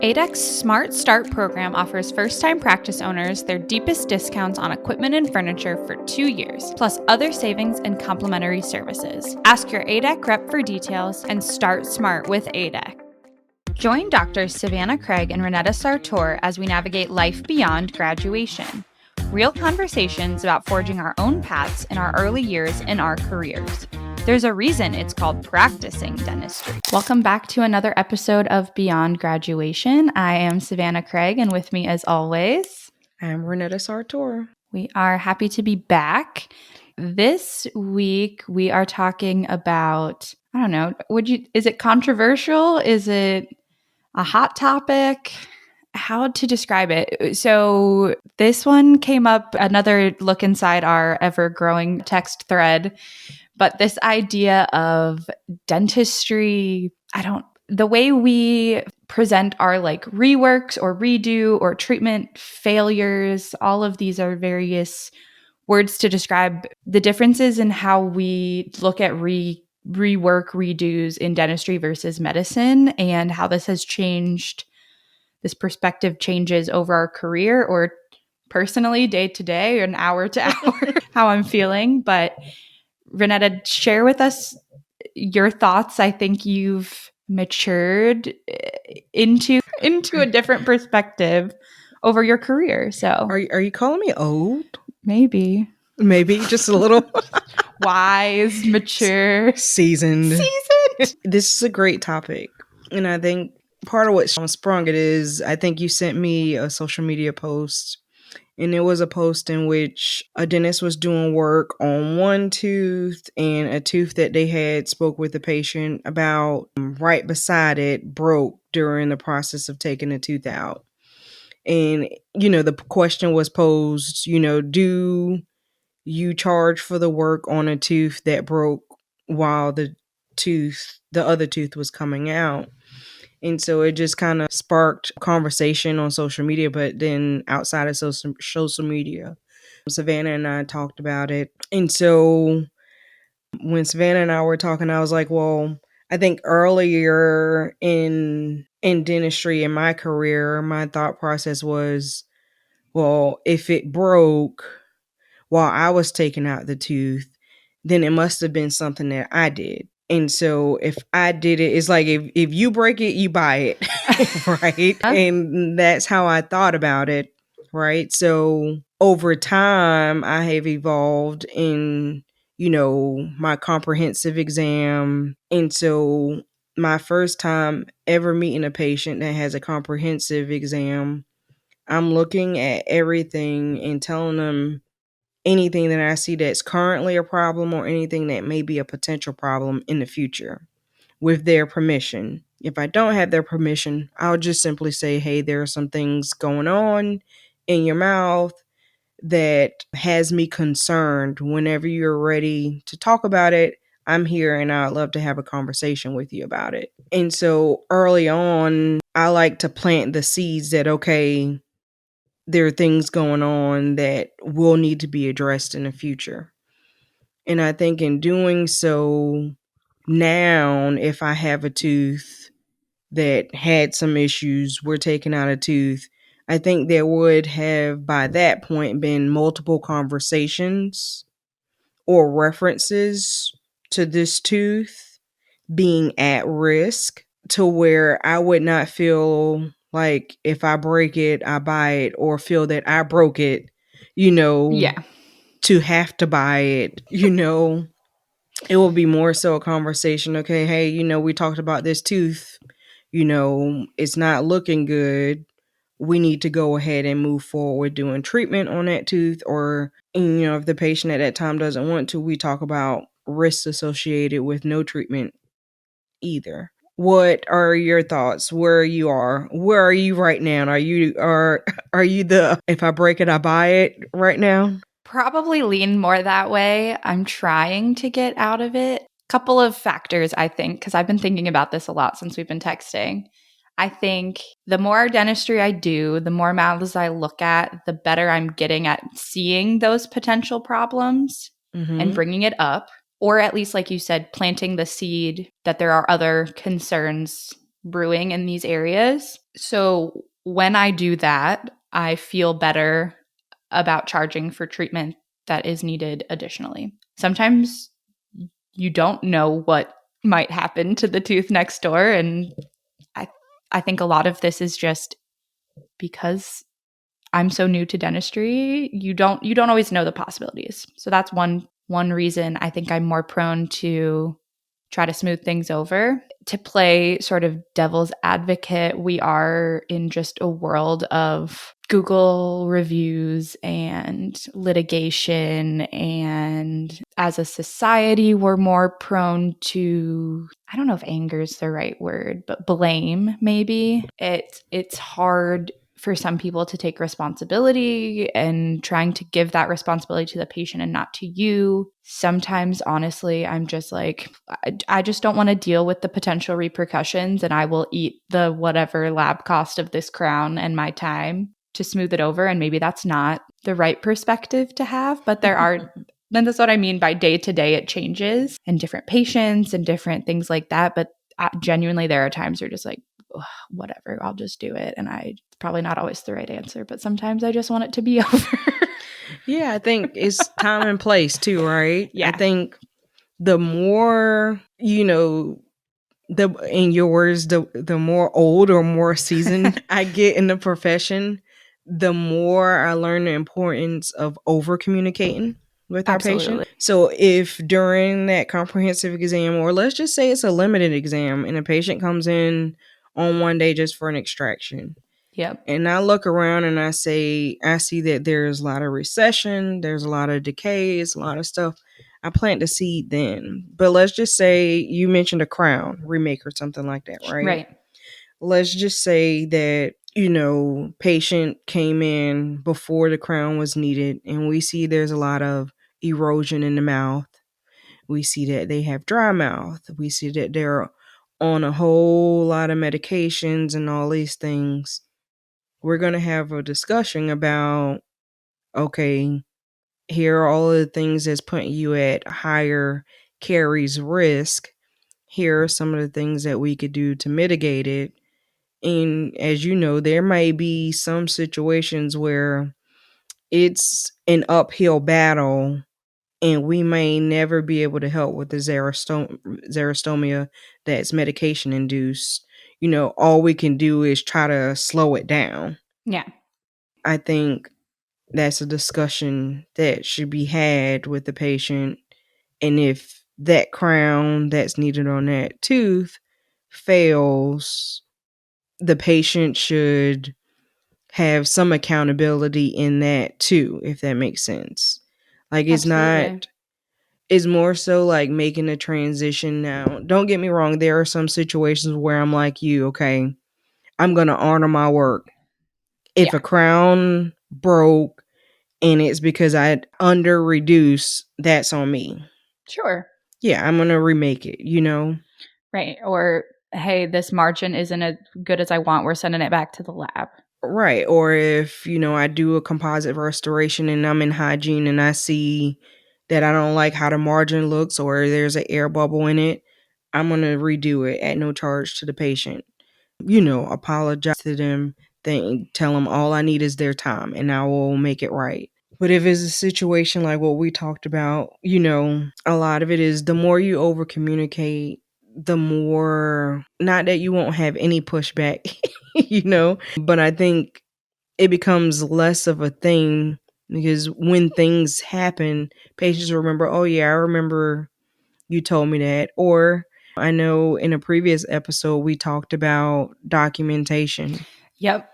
ADEC's Smart Start program offers first-time practice owners their deepest discounts on equipment and furniture for 2 years, plus other savings and complimentary services. Ask your ADEC rep for details and start smart with ADEC. Join Doctors Savanah Craig and Ronnetta Sartor as we navigate life beyond graduation. Real conversations about forging our own paths in our early years in our careers. There's a reason it's called practicing dentistry. Welcome back to another episode of Beyond Graduation. I am Savanah Craig, and with me as always, I'm Ronnetta Sartor. We are happy to be back. This week, we are talking about, I don't know, is it controversial? Is it a hot topic? How to describe it? So this one came up, another look inside our ever-growing text thread. But this idea of dentistry, the way we present our like reworks or redo or treatment failures, all of these are various words to describe the differences in how we look at rework, redos in dentistry versus medicine, and how this has changed, this perspective changes over our career or personally day to day and hour to hour, how I'm feeling. But Ronnetta, share with us your thoughts. I think you've matured into a different perspective over your career. So, are you calling me old? Maybe just a little wise, mature, seasoned. This is a great topic, and I think part of what sprung it is I think you sent me a social media post. And it was a post in which a dentist was doing work on one tooth, and a tooth that they had spoke with the patient about right beside it broke during the process of taking the tooth out. And, the question was posed, do you charge for the work on a tooth that broke while the other tooth was coming out? And so it just kind of sparked conversation on social media, but then outside of social media, Savanah and I talked about it. And so when Savanah and I were talking, I was like, well, I think earlier in dentistry in my career, my thought process was, well, if it broke while I was taking out the tooth, then it must have been something that I did. And so if I did it, it's like if you break it, you buy it, right? And that's how I thought about it, right? So over time, I have evolved in, my comprehensive exam. And so my first time ever meeting a patient that has a comprehensive exam, I'm looking at everything and telling them anything that I see that's currently a problem or anything that may be a potential problem in the future with their permission. If I don't have their permission, I'll just simply say, hey, there are some things going on in your mouth that has me concerned. Whenever you're ready to talk about it, I'm here and I'd love to have a conversation with you about it. And so early on, I like to plant the seeds that, okay, there are things going on that will need to be addressed in the future. And I think in doing so, now, if I have a tooth that had some issues, we're taking out a tooth, I think there would have by that point been multiple conversations or references to this tooth being at risk to where I would not feel like if I break it, I buy it, or feel that I broke it, to have to buy it, it will be more so a conversation. Okay, hey, we talked about this tooth, it's not looking good. We need to go ahead and move forward doing treatment on that tooth. Or, if the patient at that time doesn't want to, we talk about risks associated with no treatment either. What are your thoughts? Where are you right now? Are you the if I break it, I buy it right now? Probably lean more that way. I'm trying to get out of it. Couple of factors, I think, because I've been thinking about this a lot since we've been texting. I think the more dentistry I do, the more mouths I look at, the better I'm getting at seeing those potential problems and bringing it up. Or at least, like you said, planting the seed that there are other concerns brewing in these areas. So when I do that, I feel better about charging for treatment that is needed additionally. Sometimes you don't know what might happen to the tooth next door, and I think a lot of this is just because I'm so new to dentistry, you don't always know the possibilities. So that's one reason I think I'm more prone to try to smooth things over. To play sort of devil's advocate, we are in just a world of Google reviews and litigation. And as a society, we're more prone to, I don't know if anger is the right word, but blame maybe. It's hard for some people to take responsibility and trying to give that responsibility to the patient and not to you. Sometimes, honestly, I'm just like, I just don't want to deal with the potential repercussions, and I will eat the whatever lab cost of this crown and my time to smooth it over. And maybe that's not the right perspective to have, but there are, then that's what I mean by day to day, it changes and different patients and different things like that. But genuinely, there are times where just like, whatever, I'll just do it. And it's probably not always the right answer, but sometimes I just want it to be over. Yeah, I think it's time and place too, right? Yeah. I think the more, the in your words, the more old or more seasoned I get in the profession, the more I learn the importance of over communicating with our patient. Absolutely. So if during that comprehensive exam, or let's just say it's a limited exam, and a patient comes in on one day just for an extraction, Yep. and I look around and I see that there's a lot of recession, there's a lot of decays, a lot of stuff. I plant the seed then. But let's just say you mentioned a crown remake or something like that, right? Right. Let's just say that, patient came in before the crown was needed, and we see there's a lot of erosion in the mouth. We see that they have dry mouth. We see that they're on a whole lot of medications and all these things. We're going to have a discussion about, okay, here are all of the things that's putting you at higher caries risk. Here are some of the things that we could do to mitigate it. And as you know, there may be some situations where it's an uphill battle and we may never be able to help with the xerostomia that's medication induced. All we can do is try to slow it down. Yeah. I think that's a discussion that should be had with the patient. And if that crown that's needed on that tooth fails, the patient should have some accountability in that too, if that makes sense. Like Absolutely. it's more so like making a transition now. Don't get me wrong, there are some situations where I'm like you, okay, I'm going to honor my work. If Yeah. a crown broke and it's because I under reduced, that's on me. Sure. Yeah, I'm going to remake it. Right. Or, hey, this margin isn't as good as I want. We're sending it back to the lab. Right. Or if, I do a composite restoration and I'm in hygiene and I see that I don't like how the margin looks or there's an air bubble in it, I'm going to redo it at no charge to the patient. Apologize to them, tell them all I need is their time and I will make it right. But if it's a situation like what we talked about, a lot of it is the more you over communicate, the more, not that you won't have any pushback, but I think it becomes less of a thing because when things happen, patients remember, oh yeah, I remember you told me that. Or I know in a previous episode, we talked about documentation. Yep.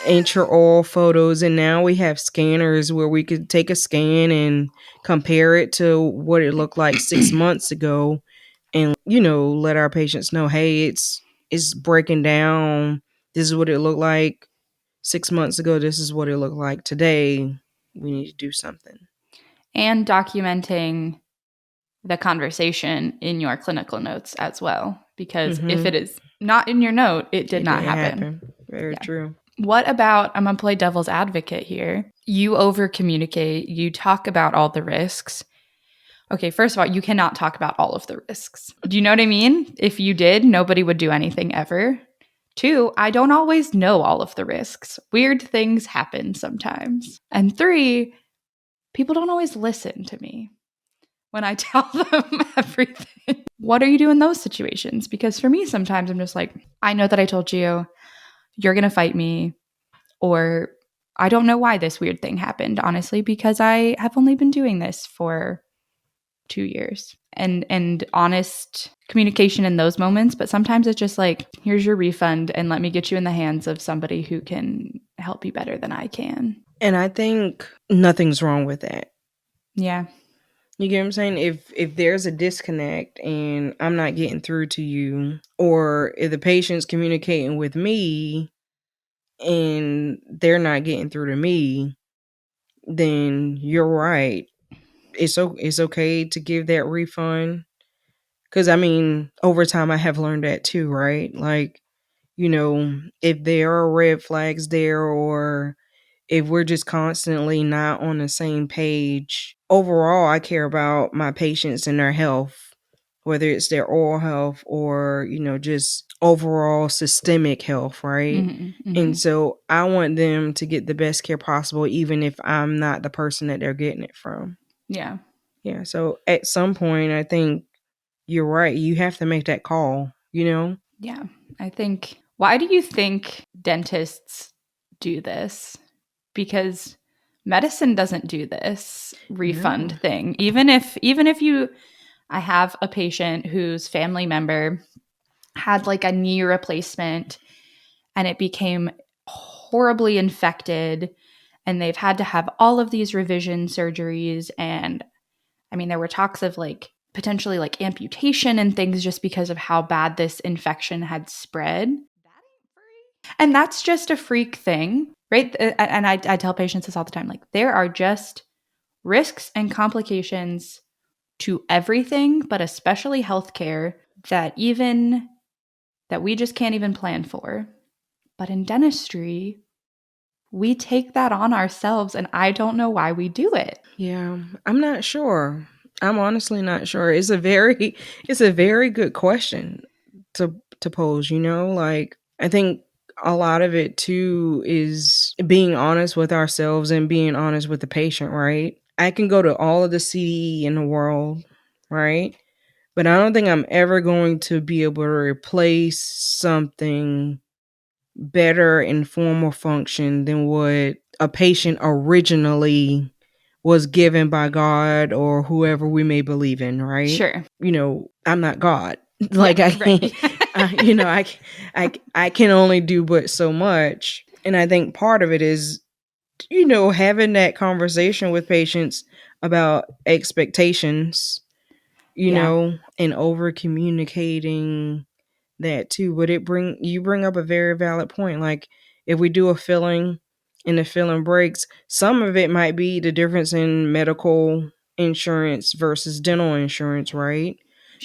Intraoral photos, and now we have scanners where we could take a scan and compare it to what it looked like 6 months ago and let our patients know, hey, it's breaking down. This is what it looked like 6 months ago. This is what it looked like today. We need to do something. And documenting the conversation in your clinical notes as well, because if it is not in your note, it did not happen. Very true. What about, I'm going to play devil's advocate here. You over communicate, you talk about all the risks. Okay, first of all, you cannot talk about all of the risks. Do you know what I mean? If you did, nobody would do anything ever. 2, I don't always know all of the risks. Weird things happen sometimes. And 3, people don't always listen to me when I tell them everything. What do you do in those situations? Because for me, sometimes I'm just like, I know that I told you, you're going to fight me, or I don't know why this weird thing happened, honestly, because I have only been doing this for 2 years. And honest communication in those moments, but sometimes it's just like, here's your refund and let me get you in the hands of somebody who can help you better than I can. And I think nothing's wrong with that. Yeah. You get what I'm saying? If there's a disconnect and I'm not getting through to you, or if the patient's communicating with me and they're not getting through to me, then you're right. It's okay to give that refund. Because I mean, over time I have learned that too, right? Like, if there are red flags there, or if we're just constantly not on the same page. Overall, I care about my patients and their health, whether it's their oral health or, just overall systemic health, right? And so I want them to get the best care possible, even if I'm not the person that they're getting it from. Yeah. Yeah. So at some point, I think you're right. You have to make that call, Yeah. I think, why do you think dentists do this? Because medicine doesn't do this refund thing. Even if I have a patient whose family member had like a knee replacement and it became horribly infected and they've had to have all of these revision surgeries, and I mean there were talks of like potentially like amputation and things just because of how bad this infection had spread. And that's just a freak thing, right? And I tell patients this all the time, like there are just risks and complications to everything, but especially healthcare, that we just can't even plan for. But in dentistry, we take that on ourselves, and I don't know why we do it. Yeah, I'm not sure. I'm honestly not sure. It's a very good question to pose, like I think a lot of it too is being honest with ourselves and being honest with the patient, right? I can go to all of the CE in the world, right? But I don't think I'm ever going to be able to replace something better in form or function than what a patient originally was given by God or whoever we may believe in, right? Sure. I'm not God. Like Yeah, I can't, I can only do but so much. And I think part of it is, having that conversation with patients about expectations, Yeah. and over communicating that too. But you bring up a very valid point. Like if we do a filling and the filling breaks, some of it might be the difference in medical insurance versus dental insurance, right?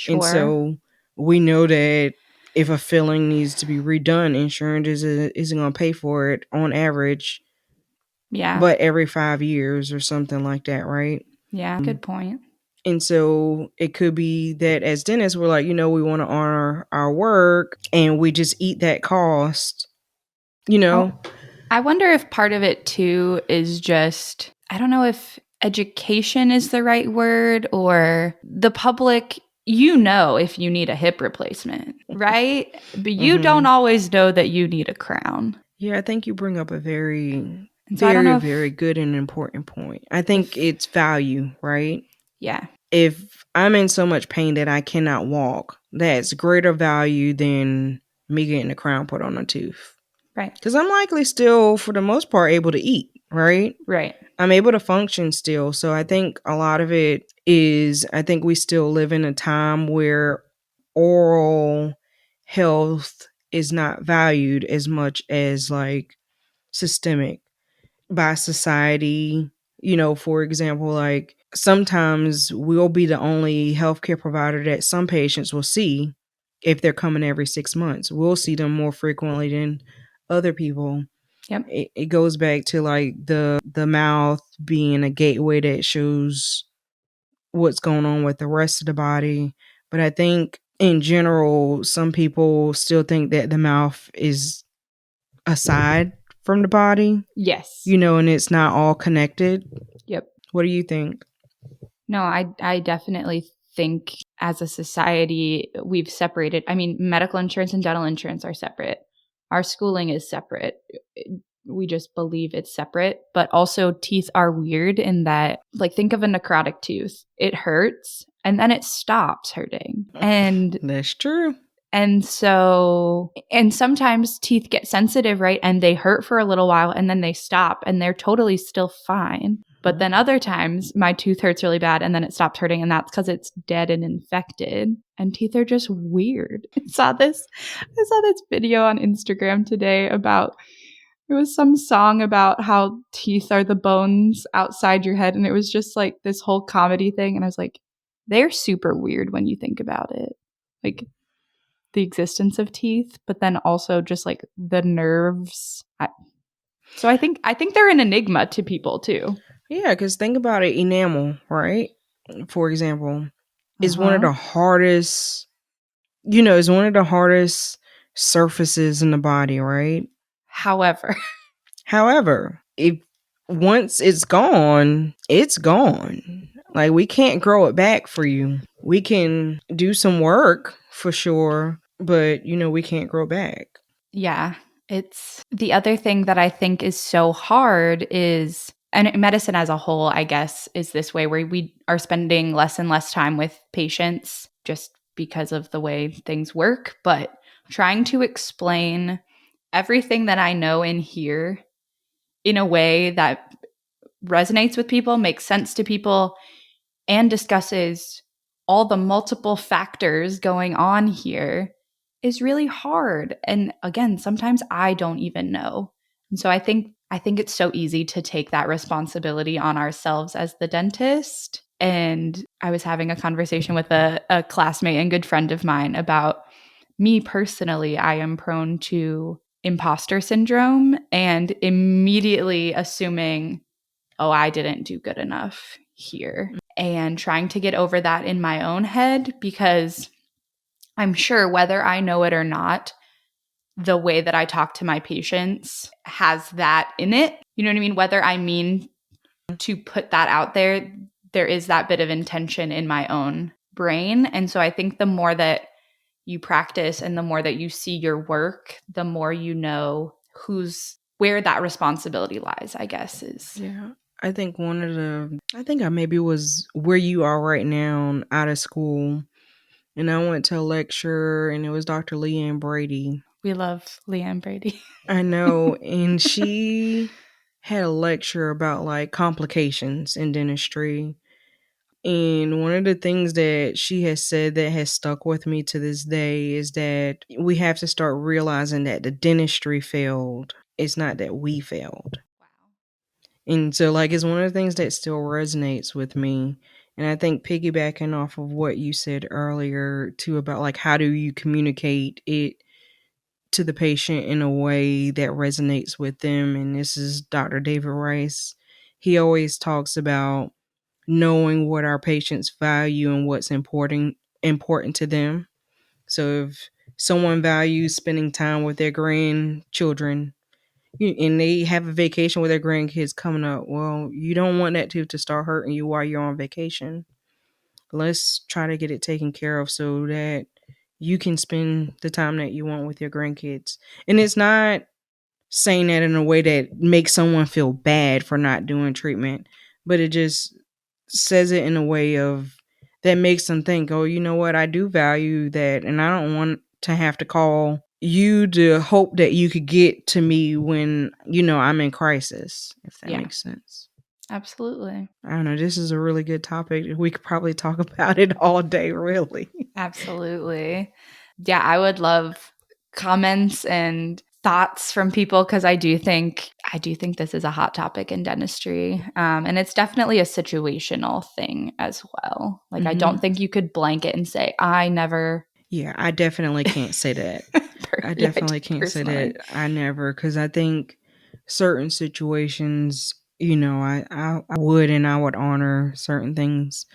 And Sure. so we know that if a filling needs to be redone, insurance isn't going to pay for it on average, Yeah. but every 5 years or something like that, right? Yeah. Good point. And so it could be that as dentists, we're like, we want to honor our work and we just eat that cost, Oh, I wonder if part of it too is just, I don't know if education is the right word, or the public, if you need a hip replacement, right? But you don't always know that you need a crown. Yeah, I think you bring up a very, And so I don't very, know very good and important point. I think it's value, right? Yeah. If I'm in so much pain that I cannot walk, that's greater value than me getting a crown put on a tooth. Right. Because I'm likely still, for the most part, able to eat, right? Right. I'm able to function still. So I think a lot of it is, I think we still live in a time where oral health is not valued as much as like systemic by society. For example, like sometimes we'll be the only healthcare provider that some patients will see if they're coming every 6 months. We'll see them more frequently than other people. Yep. It goes back to like the mouth being a gateway that shows what's going on with the rest of the body. But I think in general, some people still think that the mouth is aside from the body, Yes. and it's not all connected. Yep. What do you think? No, I definitely think as a society we've separated. I mean, medical insurance and dental insurance are separate. Our schooling is separate. We just believe it's separate, but also teeth are weird in that, like, think of a necrotic tooth. It hurts and then it stops hurting. And That's true. and sometimes teeth get sensitive, right? And they hurt for a little while and then they stop and they're totally still fine. But then other times my tooth hurts really bad and then it stops hurting, and that's because it's dead and infected. And teeth are just weird. I saw this video on Instagram today about, it was some song about how teeth are the bones outside your head, and it was just like this whole comedy thing. And I was like, they're super weird when you think about it. Like the existence of teeth, but then also just like the nerves. So I think they're an enigma to people too. Yeah, because think about it. Enamel, right? For example, is one of the hardest, is one of the hardest surfaces in the body, right? However, if once it's gone, it's gone. Like, we can't grow it back for you. We can do some work for sure, but we can't grow back. yeah, it's the other thing that I think is so hard is, and medicine as a whole, I guess, is this way where we are spending less and less time with patients just because of the way things work, but trying to explain everything that I know in here in a way that resonates with people, makes sense to people, and discusses all the multiple factors going on here is really hard. And again, sometimes I don't even know. And so I think it's so easy to take that responsibility on ourselves as the dentist. And I was having a conversation with a classmate and good friend of mine about me personally. I am prone to imposter syndrome and immediately assuming, oh, I didn't do good enough here, and trying to get over that in my own head, because I'm sure whether I know it or not, the way that I talk to my patients has that in it. You know what I mean? Whether I mean to put that out there, there is that bit of intention in my own brain. And so I think the more that you practice and the more that you see your work, the more you know where that responsibility lies, I guess is. Yeah. I think I maybe was where you are right now, out of school. And I went to a lecture, and it was Dr. Leanne Brady. We love Leanne Brady. I know. And she had a lecture about like complications in dentistry. And one of the things that she has said that has stuck with me to this day is that we have to start realizing that the dentistry failed. It's not that we failed. And so, like, it's one of the things that still resonates with me. And I think piggybacking off of what you said earlier, too, about like how do you communicate it to the patient in a way that resonates with them. And this is Dr. David Rice. He always talks about knowing what our patients value and what's important to them. So if someone values spending time with their grandchildren, and they have a vacation with their grandkids coming up, well, you don't want that to start hurting you while you're on vacation. Let's try to get it taken care of so that you can spend the time that you want with your grandkids. And it's not saying that in a way that makes someone feel bad for not doing treatment, but it just says it in a way of that makes them think, oh, you know what, I do value that, and I don't want to have to call you to hope that you could get to me when I'm in crisis, if that makes sense. Absolutely. I don't know, this is a really good topic. We could probably talk about it all day, really. Absolutely. Yeah, I would love comments and thoughts from people, because I do think this is a hot topic in dentistry, and it's definitely a situational thing as well. Like, I don't think you could blanket and say I never. Yeah, I definitely can't say that. I definitely can't say that I never, because I think certain situations, I would, and I would honor certain things.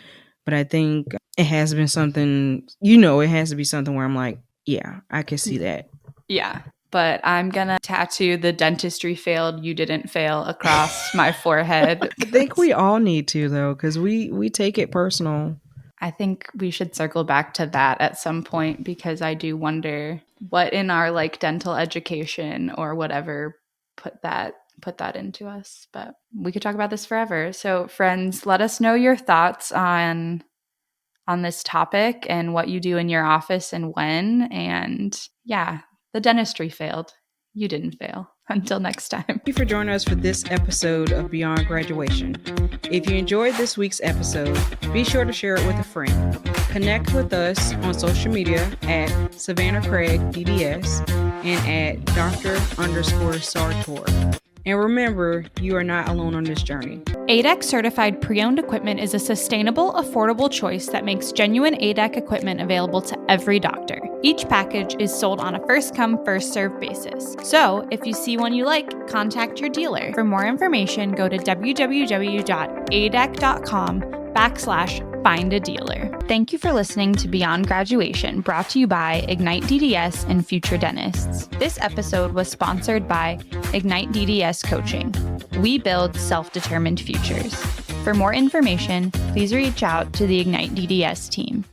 But I think it has been something, it has to be something where I'm like, yeah, I can see that. Yeah. But I'm going to tattoo the dentistry failed, you didn't fail across my forehead. I think we all need to, though, because we take it personal. I think we should circle back to that at some point, because I do wonder what in our like dental education or whatever put that into us. But we could talk about this forever. So friends, let us know your thoughts on this topic and what you do in your office and when. And yeah, the dentistry failed. You didn't fail. Until next time. Thank you for joining us for this episode of Beyond Graduation. If you enjoyed this week's episode, be sure to share it with a friend. Connect with us on social media at Savanah Craig DDS and at Dr_Sartor. And remember, you are not alone on this journey. ADEC certified pre-owned equipment is a sustainable, affordable choice that makes genuine ADEC equipment available to every doctor. Each package is sold on a first-come, first-served basis. So, if you see one you like, contact your dealer. For more information, go to www.adec.com/find a dealer. Thank you for listening to Beyond Graduation, brought to you by Ignite DDS and Future Dentists. This episode was sponsored by Ignite DDS Coaching. We build self-determined futures. For more information, please reach out to the Ignite DDS team.